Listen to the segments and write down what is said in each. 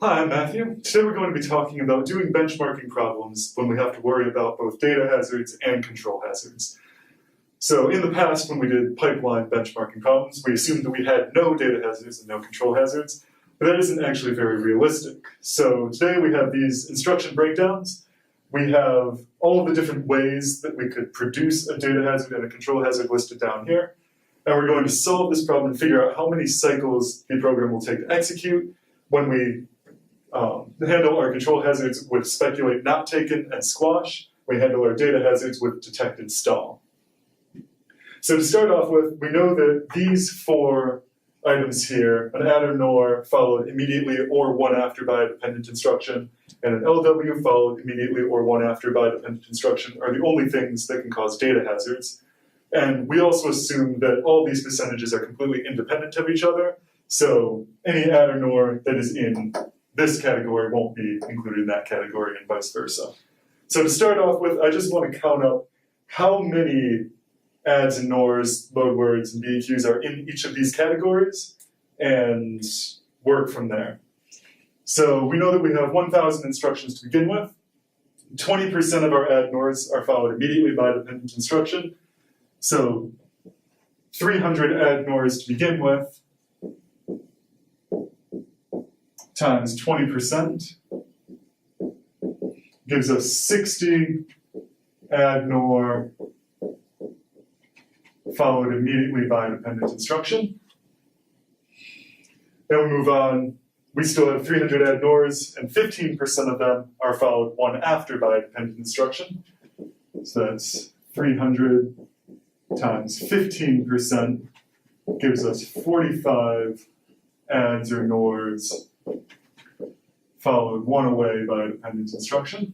Hi, I'm Matthew. Today we're going to be talking about doing benchmarking problems when we have to worry about both data hazards and control hazards. So in the past, when we did pipeline benchmarking problems, we assumed that we had no data hazards and no control hazards, but that isn't actually very realistic. So today we have these instruction breakdowns. We have all of the different ways that we could produce a data hazard and a control hazard listed down here. And we're going to solve this problem and figure out how many cycles the program will take to execute when we handle our control hazards with speculate not taken and squash. We handle our data hazards with detect and stall. So to start off with, we know that these four items here, an add or nor followed immediately or one after by a dependent instruction, and an LW followed immediately or one after by a dependent instruction are the only things that can cause data hazards. And we also assume that all these percentages are completely independent of each other, so any add or nor that is in this category won't be included in that category and vice versa. So to start off with, I just want to count up how many adds and nors, load words, and BEQs are in each of these categories and work from there. So we know that we have 1,000 instructions to begin with. 20% of our add nors are followed immediately by dependent instruction. So 300 add nors to begin with times 20% gives us 60 add nor followed immediately by dependent instruction. Then we move on. We still have 300 add nors, and 15% of them are followed one after by dependent instruction. So that's 300 times 15% gives us 45 adds or nors followed one away by dependent instruction.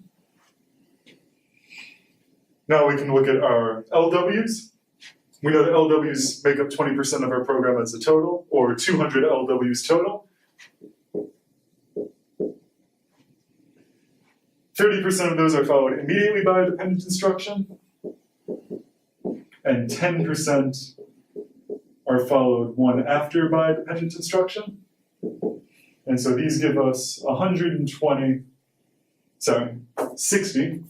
Now we can look at our LWs. We know that LWs make up 20% of our program as a total, or 200 LWs total. 30% of those are followed immediately by a dependent instruction, and 10% are followed one after by a dependent instruction. And so these give us 60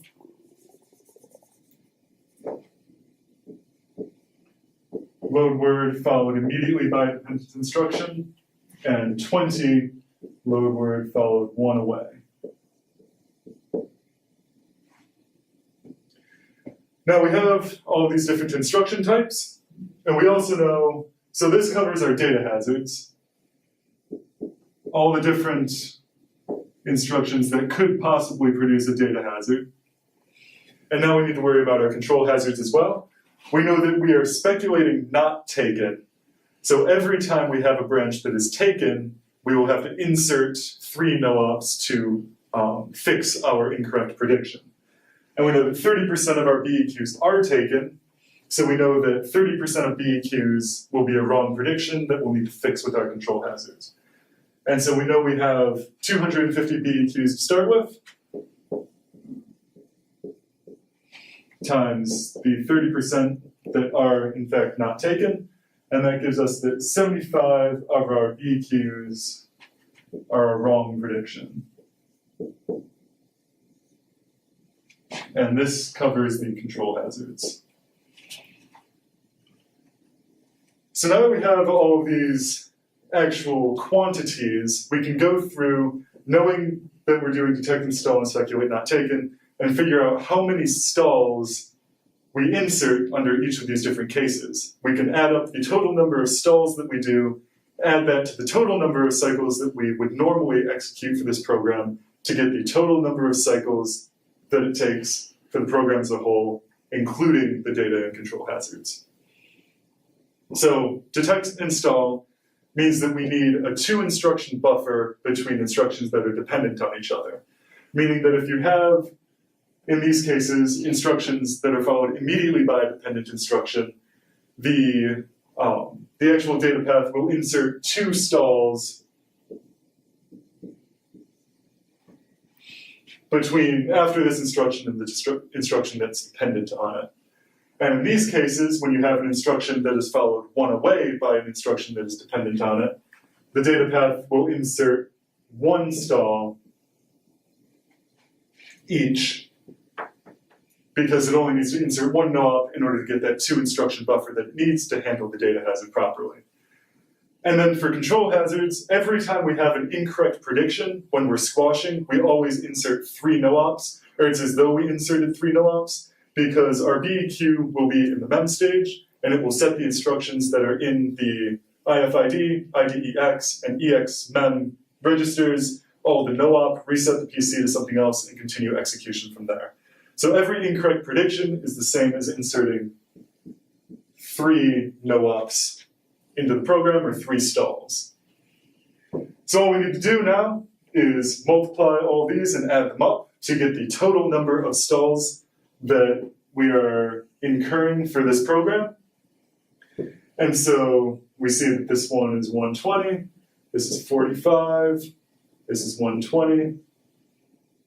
load word followed immediately by dependent instruction, and 20 load word followed one away. Now we have all of these different instruction types, and we also know, so this covers our data hazards, all the different instructions that could possibly produce a data hazard. And now we need to worry about our control hazards as well. We know that we are speculating not taken. So every time we have a branch that is taken, we will have to insert 3 no-ops to fix our incorrect prediction. And we know that 30% of our BEQs are taken, so we know that 30% of BEQs will be a wrong prediction that we'll need to fix with our control hazards. And so we know we have 250 BEQs to start with, times the 30% that are in fact not taken, and that gives us that 75 of our BEQs are a wrong prediction. And this covers the control hazards. So now that we have all of these actual quantities, we can go through, knowing that we're doing detect and stall and speculate not taken, and figure out how many stalls we insert under each of these different cases. We can add up the total number of stalls that we do, add that to the total number of cycles that we would normally execute for this program to get the total number of cycles that it takes for the program as a whole, including the data and control hazards. So detect and stall means that we need a 2-instruction buffer between instructions that are dependent on each other. Meaning that if you have, in these cases, instructions that are followed immediately by a dependent instruction, the actual data path will insert 2 stalls between after this instruction and the instruction that's dependent on it. And in these cases, when you have an instruction that is followed one away by an instruction that is dependent on it, the data path will insert one stall each, because it only needs to insert one no-op in order to get that 2 instruction buffer that it needs to handle the data hazard properly. And then for control hazards, every time we have an incorrect prediction when we're squashing, we always insert 3 no-ops, or it's as though we inserted 3 no-ops, because our BEQ will be in the mem stage, and it will set the instructions that are in the IFID, IDEX, and EX mem registers, all the no-op, reset the PC to something else, and continue execution from there. So every incorrect prediction is the same as inserting 3 no-ops into the program, or 3 stalls. So all we need to do now is multiply all these and add them up to get the total number of stalls that we are incurring for this program. And so we see that this one is 120, this is 45, this is 120,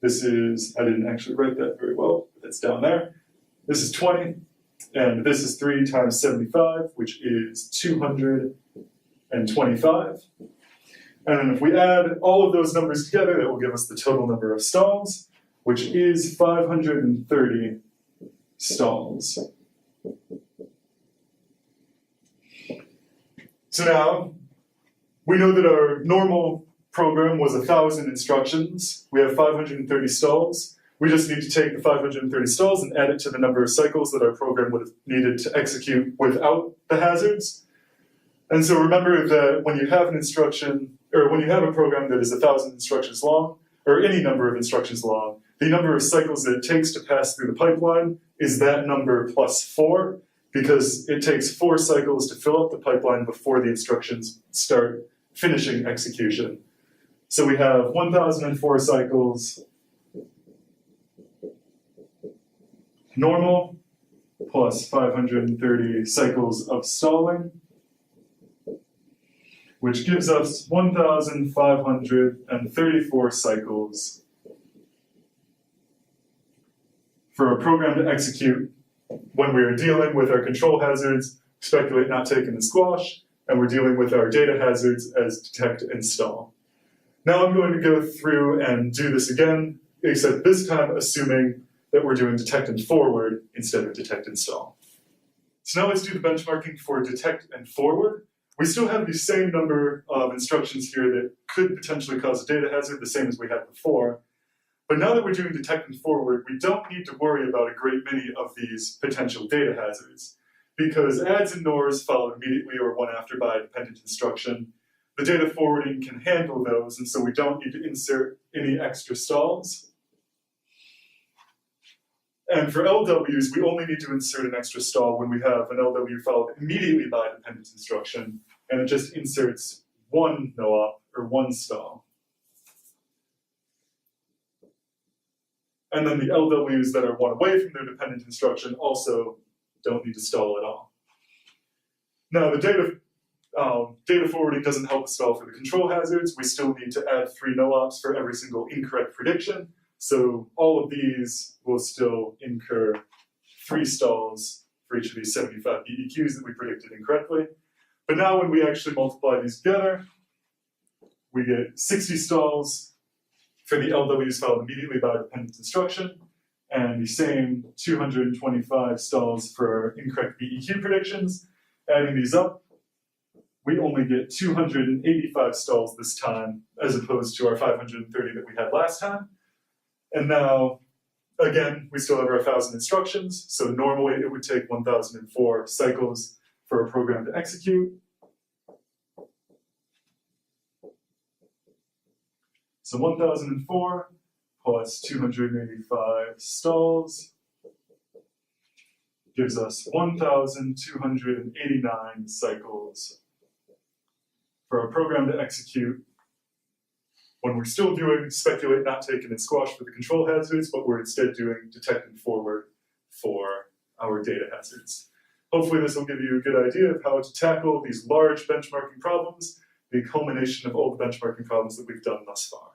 this is, I didn't actually write that very well, but it's down there. This is 20, and this is 3 times 75, which is 225. And then if we add all of those numbers together, that will give us the total number of stalls, which is 530 stalls. So now, we know that our normal program was 1,000 instructions. We have 530 stalls. We just need to take the 530 stalls and add it to the number of cycles that our program would have needed to execute without the hazards. And so remember that when you have an instruction, or when you have a program that is 1,000 instructions long, or any number of instructions long, the number of cycles that it takes to pass through the pipeline is that number plus 4, because it takes 4 cycles to fill up the pipeline before the instructions start finishing execution. So we have 1,004 cycles normal plus 530 cycles of stalling, which gives us 1,534 cycles for a program to execute when we are dealing with our control hazards, speculate, not taken, and squash, and we're dealing with our data hazards as detect and stall. Now I'm going to go through and do this again, except this time assuming that we're doing detect and forward instead of detect and stall. So now let's do the benchmarking for detect and forward. We still have the same number of instructions here that could potentially cause a data hazard, the same as we had before. But now that we're doing detect and forward, we don't need to worry about a great many of these potential data hazards, because adds and nors followed immediately or one after by a dependent instruction. The data forwarding can handle those, and so we don't need to insert any extra stalls. And for LWs, we only need to insert an extra stall when we have an LW followed immediately by a dependent instruction, and it just inserts 1 no-op, or 1 stall. And then the LWs that are 1 away from their dependent instruction also don't need to stall at all. Now the data forwarding doesn't help us stall for the control hazards. We still need to add 3 no-ops for every single incorrect prediction. So all of these will still incur 3 stalls for each of these 75 BEQs that we predicted incorrectly. But now when we actually multiply these together, we get 60 stalls for the LWs followed immediately by a dependent instruction, and the same 225 stalls for incorrect BEQ predictions. Adding these up, we only get 285 stalls this time, as opposed to our 530 that we had last time. And now, again, we still have our 1,000 instructions, so normally it would take 1,004 cycles for a program to execute. So 1,004 plus 285 stalls gives us 1,289 cycles for our program to execute when we're still doing speculate, not taken, and squash for the control hazards, but we're instead doing detect and forward for our data hazards. Hopefully this will give you a good idea of how to tackle these large benchmarking problems, the culmination of all the benchmarking problems that we've done thus far.